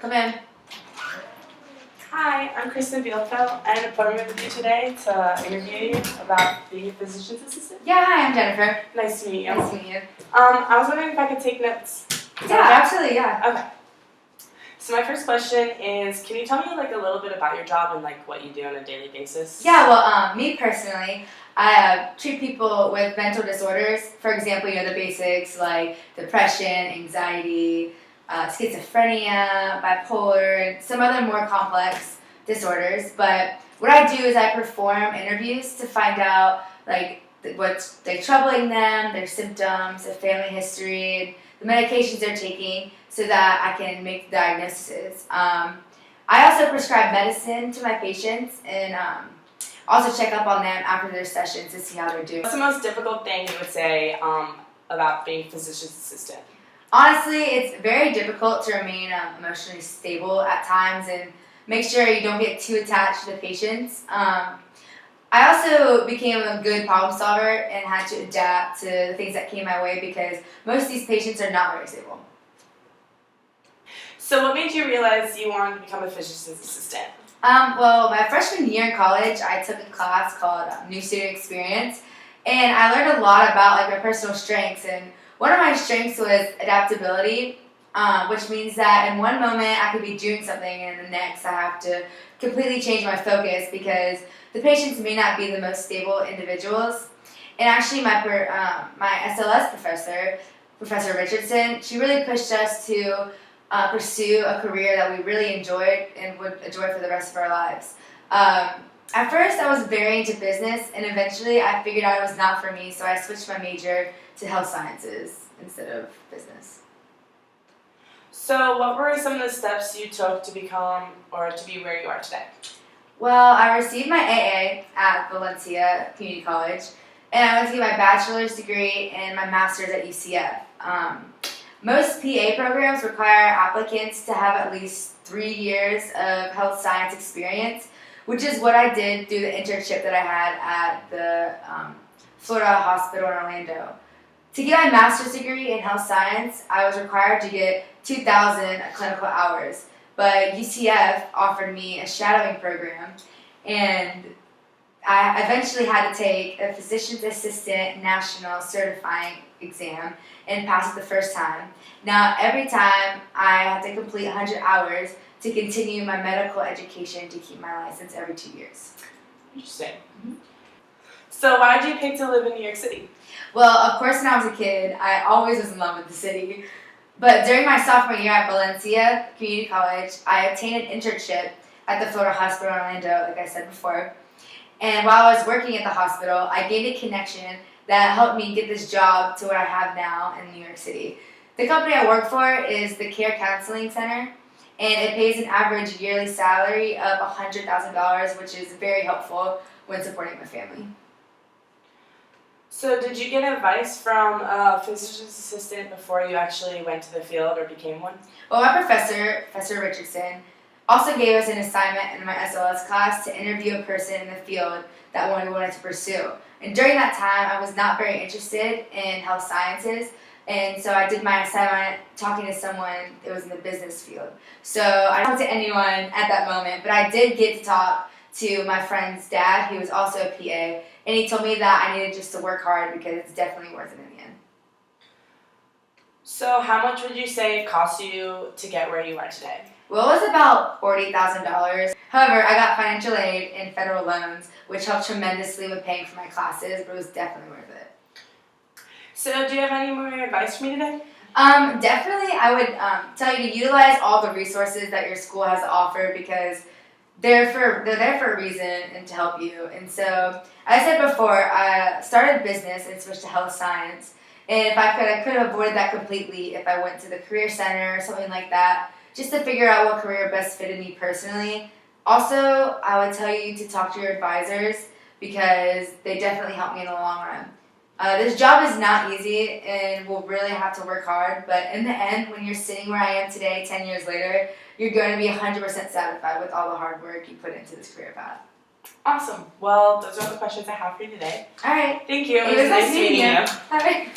Come in. Hi, I'm Kristen Bielfeld. I had an appointment with you today to interview you about the physician's assistant. Yeah, hi, I'm Jennifer. Nice to meet you. Nice to meet you. I was wondering if I could take notes. Yeah, absolutely, yeah. Okay. So my first question is, can you tell me a little bit about your job and what you do on a daily basis? Yeah, well, me personally, I treat people with mental disorders. For example, the basics like depression, anxiety, schizophrenia, bipolar, and some other more complex disorders. But what I do is I perform interviews to find out what's troubling them, their symptoms, their family history, the medications they're taking, so that I can make the diagnoses. I also prescribe medicine to my patients and also check up on them after their sessions to see how they're doing. What's the most difficult thing you would say about being a physician's assistant? Honestly, it's very difficult to remain emotionally stable at times and make sure you don't get too attached to the patients. I also became a good problem solver and had to adapt to the things that came my way because most of these patients are not very stable. So what made you realize you wanted to become a physician's assistant? Well, my freshman year in college, I took a class called New Student Experience, and I learned a lot about my personal strengths. And one of my strengths was adaptability, which means that in one moment I could be doing something, and in the next I have to completely change my focus because the patients may not be the most stable individuals. And actually, my SLS professor, Professor Richardson, she really pushed us to pursue a career that we really enjoyed and would enjoy for the rest of our lives. At first, I was very into business, and eventually I figured out it was not for me, so I switched my major to health sciences instead of business. So what were some of the steps you took to become or to be where you are today? Well, I received my AA at Valencia Community College, and I went to get my bachelor's degree and my master's at UCF. Most PA programs require applicants to have at least 3 years of health science experience, which is what I did through the internship that I had at the Florida Hospital in Orlando. To get my master's degree in health science, I was required to get 2,000 clinical hours, but UCF offered me a shadowing program, and I eventually had to take a physician's assistant national certifying exam and pass it the first time. Now, every time I had to complete 100 hours to continue my medical education to keep my license every 2 years. Interesting. Mm-hmm. So why did you pick to live in New York City? Well, of course, when I was a kid, I always was in love with the city. But during my sophomore year at Valencia Community College, I obtained an internship at the Florida Hospital in Orlando, like I said before. And while I was working at the hospital, I gained a connection that helped me get this job to what I have now in New York City. The company I work for is the Care Counseling Center, and it pays an average yearly salary of $100,000, which is very helpful when supporting my family. So did you get advice from a physician's assistant before you actually went to the field or became one? Well, my professor, Professor Richardson, also gave us an assignment in my SLS class to interview a person in the field that we wanted to pursue. And during that time, I was not very interested in health sciences, and so I did my assignment talking to someone that was in the business field. So I didn't talk to anyone at that moment, but I did get to talk to my friend's dad, who was also a PA, and he told me that I needed just to work hard because it's definitely worth it in the end. So how much would you say it cost you to get where you are today? Well, it was about $40,000. However, I got financial aid and federal loans, which helped tremendously with paying for my classes, but it was definitely worth it. So do you have any more advice for me today? Definitely, I would tell you to utilize all the resources that your school has to offer because they're there for a reason and to help you. And so, as I said before, I started business and switched to health science. And if I could have avoided that completely if I went to the career center or something like that, just to figure out what career best fitted me personally. Also, I would tell you to talk to your advisors because they definitely help me in the long run. This job is not easy and will really have to work hard, but in the end, when you're sitting where I am today, 10 years later, you're going to be 100% satisfied with all the hard work you put into this career path. Awesome. Well, those are all the questions I have for you today. All right. Thank you. It was nice meeting you. All right.